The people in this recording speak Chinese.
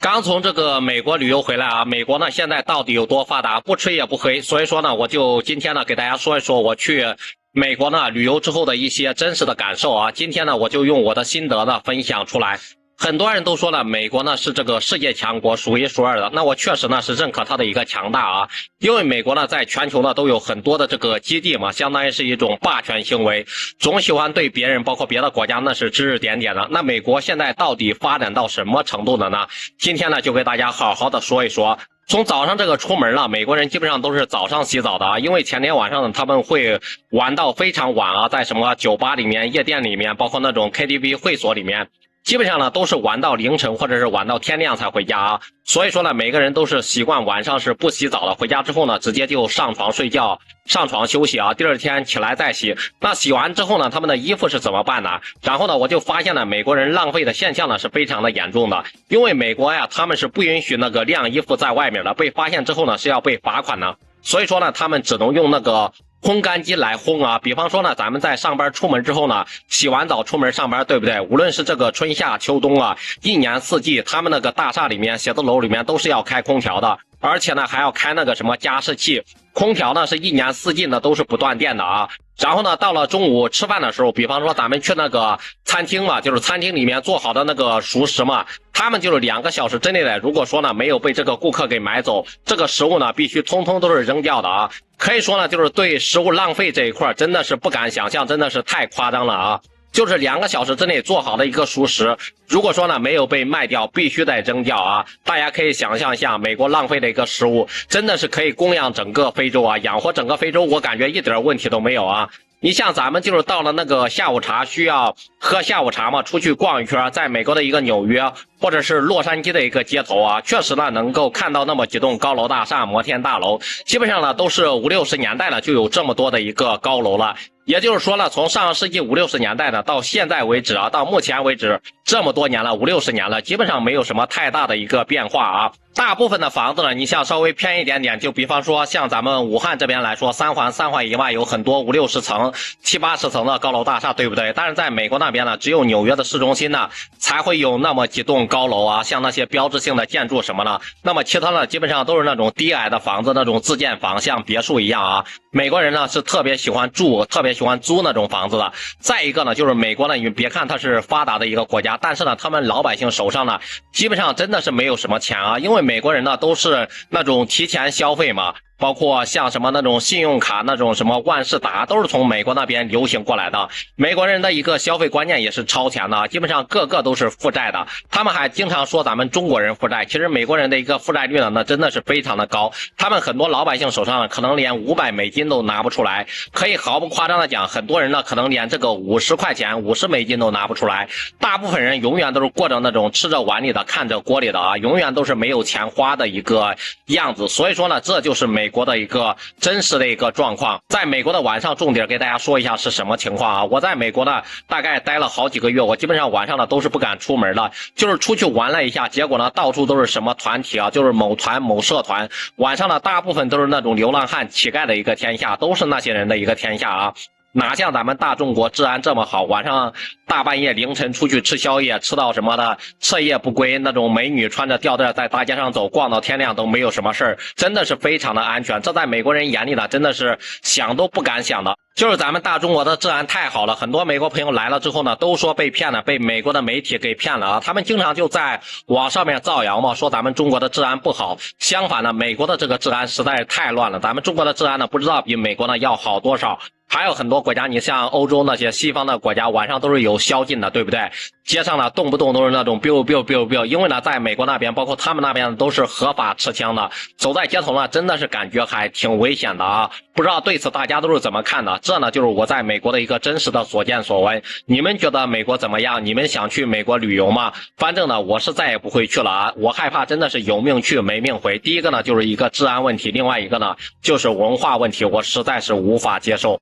刚从这个美国旅游回来啊，美国呢现在到底有多发达？不吹也不黑，所以说呢，我就今天呢给大家说一说我去美国呢旅游之后的一些真实的感受啊。今天呢我就用我的心得呢分享出来。很多人都说了，美国呢是这个世界强国，数一数二的。那我确实呢是认可它的一个强大啊，因为美国呢在全球呢都有很多的这个基地嘛，相当于是一种霸权行为，总喜欢对别人，包括别的国家那是指指点点的。那美国现在到底发展到什么程度了呢？今天呢就给大家好好的说一说。从早上这个出门了，美国人基本上都是早上洗澡的啊，因为前天晚上呢他们会玩到非常晚啊，在什么酒吧里面、夜店里面，包括那种 KTV 会所里面。基本上呢都是玩到凌晨或者是玩到天亮才回家啊，所以说呢每个人都是习惯晚上是不洗澡的，回家之后呢直接就上床睡觉，上床休息啊，第二天起来再洗。那洗完之后呢他们的衣服是怎么办呢？然后呢我就发现了美国人浪费的现象呢是非常的严重的，因为美国呀他们是不允许那个晾衣服在外面的，被发现之后呢是要被罚款的，所以说呢他们只能用那个烘干机来烘啊。比方说呢咱们在上班出门之后呢，洗完澡出门上班，对不对？无论是这个春夏秋冬啊，一年四季，他们那个大厦里面、写字楼里面都是要开空调的，而且呢还要开那个什么加湿器，空调呢是一年四季呢都是不断电的啊。然后呢到了中午吃饭的时候，比方说咱们去那个餐厅嘛，就是餐厅里面做好的那个熟食嘛，他们就是2个小时之内的，如果说呢没有被这个顾客给买走，这个食物呢必须通通都是扔掉的啊。可以说呢就是对食物浪费这一块真的是不敢想象，真的是太夸张了啊。就是2个小时之内做好的一个熟食，如果说呢没有被卖掉，必须得扔掉啊。大家可以想象一下，美国浪费的一个食物真的是可以供养整个非洲啊，养活整个非洲，我感觉一点问题都没有啊。你像咱们就是到了那个下午茶需要喝下午茶嘛，出去逛一圈，在美国的一个纽约或者是洛杉矶的一个街头啊，确实呢能够看到那么几栋高楼大厦、摩天大楼，基本上呢都是50、60年代了就有这么多的一个高楼了。也就是说呢，从上个世纪50、60年代呢到现在为止啊，到目前为止这么多年了，50、60年了，基本上没有什么太大的一个变化啊。大部分的房子呢，你像稍微偏一点点，就比方说像咱们武汉这边来说，三环以外有很多50、60层、70、80层的高楼大厦，对不对？但是在美国那边呢，只有纽约的市中心呢才会有那么几栋高楼啊，像那些标志性的建筑什么的。那么其他呢，基本上都是那种低矮的房子，那种自建房，像别墅一样啊。美国人呢是特别喜欢住、特别喜欢租那种房子的。再一个呢，就是美国呢，你别看它是发达的一个国家，但是呢，他们老百姓手上呢，基本上真的是没有什么钱啊，因为美国人呢都是那种提前消费嘛。包括像什么那种信用卡，那种什么万事达，都是从美国那边流行过来的。美国人的一个消费观念也是超前的，基本上个个都是负债的。他们还经常说咱们中国人负债，其实美国人的一个负债率呢，那真的是非常的高。他们很多老百姓手上可能连500美金都拿不出来，可以毫不夸张的讲，很多人呢可能连这个50块钱、50美金都拿不出来。大部分人永远都是过着那种吃着碗里的看着锅里的啊，永远都是没有钱花的一个样子。所以说呢，这就是美国的一个真实的一个状况。在美国的晚上，重点给大家说一下是什么情况啊。我在美国呢大概待了好几个月，我基本上晚上呢都是不敢出门的，就是出去玩了一下，结果呢到处都是什么团体啊，就是某团某社团，晚上呢大部分都是那种流浪汉乞丐的一个天下，都是那些人的一个天下啊。哪像咱们大中国治安这么好，晚上大半夜凌晨出去吃宵夜，吃到什么的彻夜不归，那种美女穿着吊带在大街上走，逛到天亮都没有什么事儿，真的是非常的安全。这在美国人眼里呢，真的是想都不敢想的。就是咱们大中国的治安太好了，很多美国朋友来了之后呢，都说被骗了，被美国的媒体给骗了啊。他们经常就在网上面造谣嘛，说咱们中国的治安不好。相反呢，美国的这个治安实在是太乱了，咱们中国的治安呢，不知道比美国呢要好多少。还有很多国家，你像欧洲那些西方的国家，晚上都是有宵禁的，对不对？街上呢动不动都是那种 biu biu biu biu， 因为呢在美国那边，包括他们那边都是合法持枪的，走在街头呢真的是感觉还挺危险的啊。不知道对此大家都是怎么看的？这呢就是我在美国的一个真实的所见所闻。你们觉得美国怎么样？你们想去美国旅游吗？反正呢我是再也不会去了啊，我害怕真的是有命去没命回。第一个呢就是一个治安问题，另外一个呢就是文化问题，我实在是无法接受。